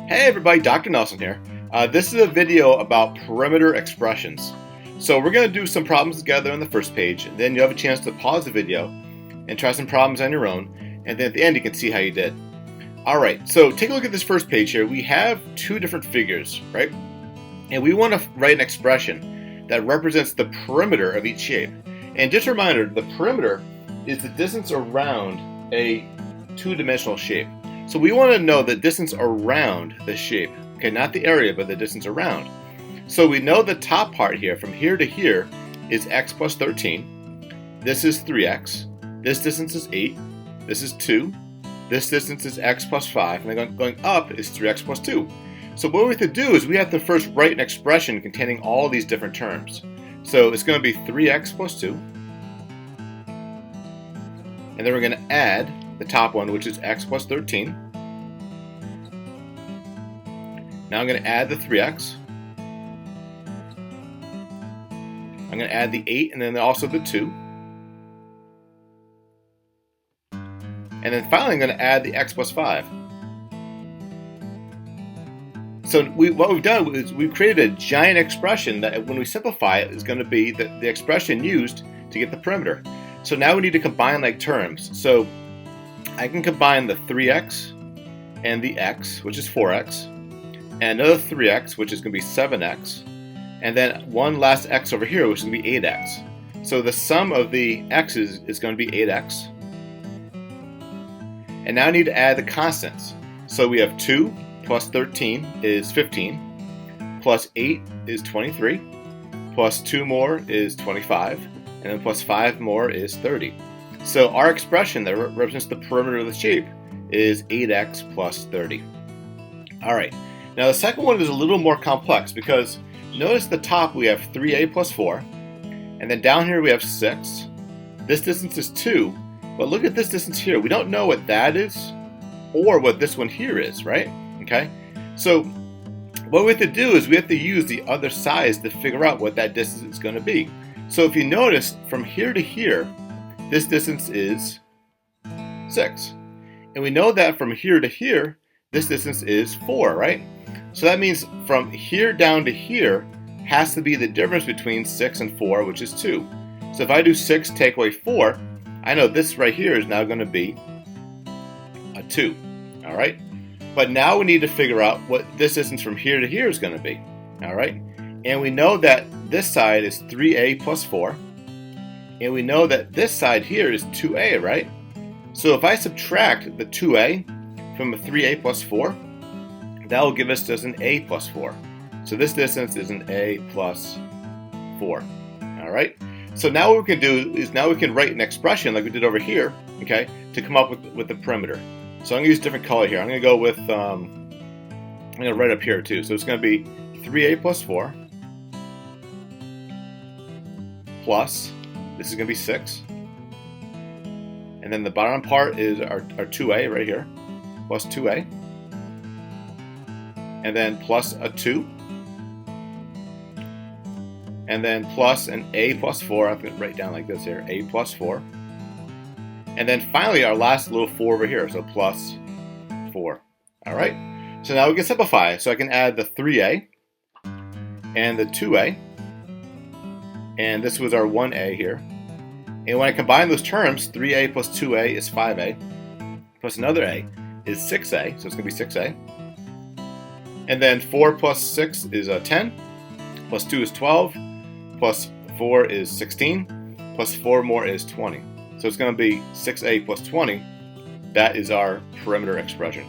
Hey everybody, Dr. Nelson here. This is a video about perimeter expressions. So we're going to do some problems together on the first page, and then you have a chance to pause the video and try some problems on your own, and then at the end you can see how you did. Alright, so take a look at this first page here. We have two different figures, right? And we want to write an expression that represents the perimeter of each shape. And just a reminder, the perimeter is the distance around a two-dimensional shape. So we want to know the distance around the shape. Okay, not the area, but the distance around. So we know the top part here, from here to here, is x plus 13. This is 3x. This distance is 8. This is 2. This distance is x plus 5. And then going up is 3x plus 2. So what we have to do is we have to first write an expression containing all these different terms. So it's going to be 3x plus 2. And then we're going to add the top one, which is x plus 13. Now I'm going to add the 3x. I'm going to add the 8 and then also the 2. And then finally I'm going to add the x plus 5. So what we've done is we've created a giant expression that when we simplify it is going to be the expression used to get the perimeter. So now we need to combine like terms. So I can combine the 3x and the x, which is 4x, and another 3x, which is going to be 7x, and then one last x over here, which is going to be 8x. So the sum of the x's is going to be 8x. And now I need to add the constants. So we have 2 plus 13 is 15, plus 8 is 23, plus 2 more is 25, and then plus 5 more is 30. So our expression that represents the perimeter of the shape is 8x plus 30. Alright, now the second one is a little more complex because notice the top we have 3a plus 4, and then down here we have 6. This distance is 2, but look at this distance here. We don't know what that is or what this one here is, right? Okay, so what we have to do is we have to use the other sides to figure out what that distance is going to be. So if you notice from here to here, this distance is 6. And we know that from here to here, this distance is 4, right? So that means from here down to here has to be the difference between 6 and 4, which is 2. So if I do 6 take away 4, I know this right here is now going to be a 2. All right? But now we need to figure out what this distance from here to here is going to be. All right? And we know that this side is 3a plus 4. And we know that this side here is 2a, right? So if I subtract the 2a from a 3a plus 4, that will give us just an a plus 4. So this distance is an a plus 4. All right? So now what we can do is now we can write an expression like we did over here, okay, to come up with the perimeter. So I'm going to use a different color here. I'm going to go with, I'm going to write up here too. So it's going to be 3a plus 4 plus, this is going to be 6. And then the bottom part is our 2a right here, plus 2a. And then plus a 2. And then plus an a plus 4. I'm going to write down like this here, a plus 4. And then finally our last little 4 over here, so plus 4. All right. So now we can simplify. So I can add the 3a and the 2a. And this was our 1a here. And when I combine those terms, 3a plus 2a is 5a, plus another a is 6a, so it's going to be 6a. And then 4 plus 6 is 10, plus 2 is 12, plus 4 is 16, plus 4 more is 20. So it's going to be 6a plus 20. That is our perimeter expression.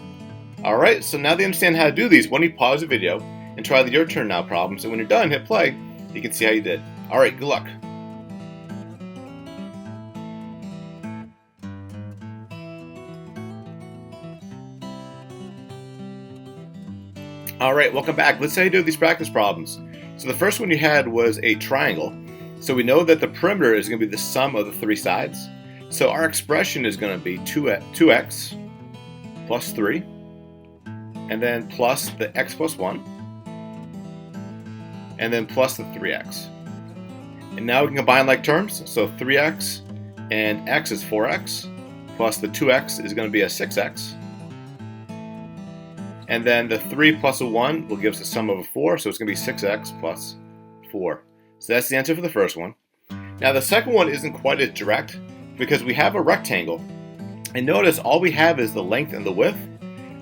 Alright, so now that you understand how to do these, why don't you pause the video and try the Your Turn Now problem, so when you're done, hit play, you can see how you did. Alright, good luck. Alright, welcome back. Let's see how you do these practice problems. So the first one you had was a triangle. So we know that the perimeter is going to be the sum of the three sides. So our expression is going to be 2x plus 3, and then plus the x plus 1, and then plus the 3x. And now we can combine like terms. So 3x and x is 4x, plus the 2x is going to be a 6x. And then the 3 plus a 1 will give us a sum of a 4, so it's going to be 6x plus 4. So that's the answer for the first one. Now the second one isn't quite as direct because we have a rectangle. And notice all we have is the length and the width.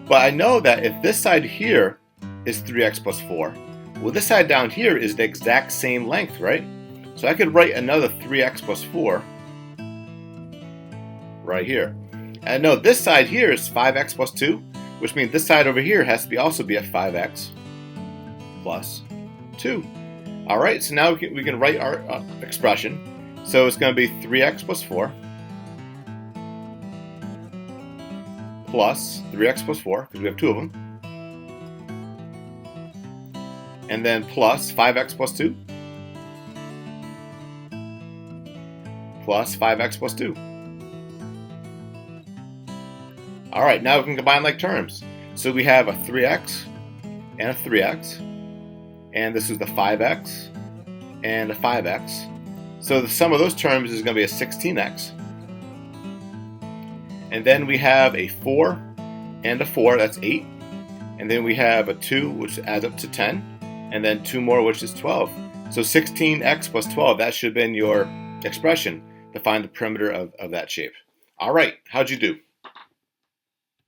But I know that if this side here is 3x plus 4, well, this side down here is the exact same length, right? So I could write another 3x plus 4 right here. And I know this side here is 5x plus 2, which means this side over here has to also be a 5x plus 2. All right, so now we can write our expression. So it's going to be 3x plus 4 plus 3x plus 4, because we have two of them. And then plus 5x plus 2 plus 5x plus 2. All right, now we can combine like terms. So we have a 3x and a 3x, and this is the 5x and a 5x. So the sum of those terms is going to be a 16x. And then we have a 4 and a 4, that's 8. And then we have a 2, which adds up to 10. And then 2 more, which is 12. So 16x plus 12, that should have been your expression to find the perimeter of that shape. All right, how'd you do?